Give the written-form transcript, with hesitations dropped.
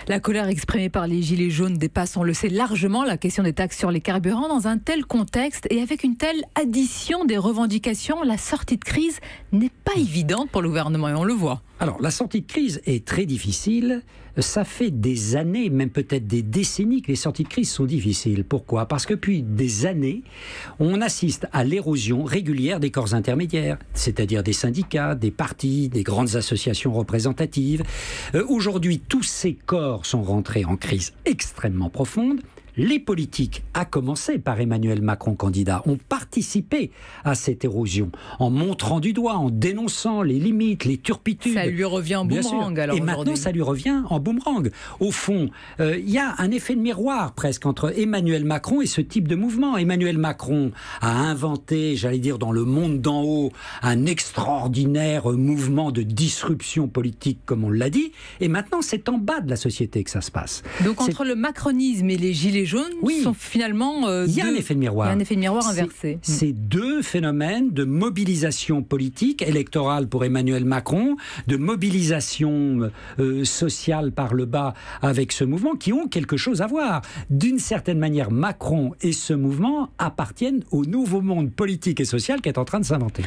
La colère exprimée par les Gilets jaunes dépasse, on le sait, largement la question des taxes sur les carburants. Dans un tel contexte et avec une telle addition des revendications, la sortie de crise n'est pas évidente pour le gouvernement et on le voit. Alors, la sortie de crise est très difficile. Ça fait des années, même peut-être des décennies, que les sorties de crise sont difficiles. Pourquoi ? Parce que depuis des années, on assiste à l'érosion régulière des corps intermédiaires, c'est-à-dire des syndicats, des partis, des grandes associations représentatives. Aujourd'hui, tous ces corps sont rentrés en crise extrêmement profonde. Les politiques, à commencer par Emmanuel Macron candidat, ont participé à cette érosion en montrant du doigt, en dénonçant les limites, les turpitudes. Ça lui revient en boomerang alors. Et maintenant, ça lui revient en boomerang. Au fond, il y a un effet de miroir presque entre Emmanuel Macron et ce type de mouvement. Emmanuel Macron a inventé, j'allais dire dans le monde d'en haut, un extraordinaire mouvement de disruption politique, comme on l'a dit. Et maintenant, c'est en bas de la société que ça se passe. Donc entre le macronisme et les gilets jaunes, sont finalement il y a un effet de miroir. Il y a un effet de miroir inversé. C'est deux phénomènes de mobilisation politique, électorale pour Emmanuel Macron, de mobilisation sociale par le bas avec ce mouvement, qui ont quelque chose à voir. D'une certaine manière, Macron et ce mouvement appartiennent au nouveau monde politique et social qui est en train de s'inventer.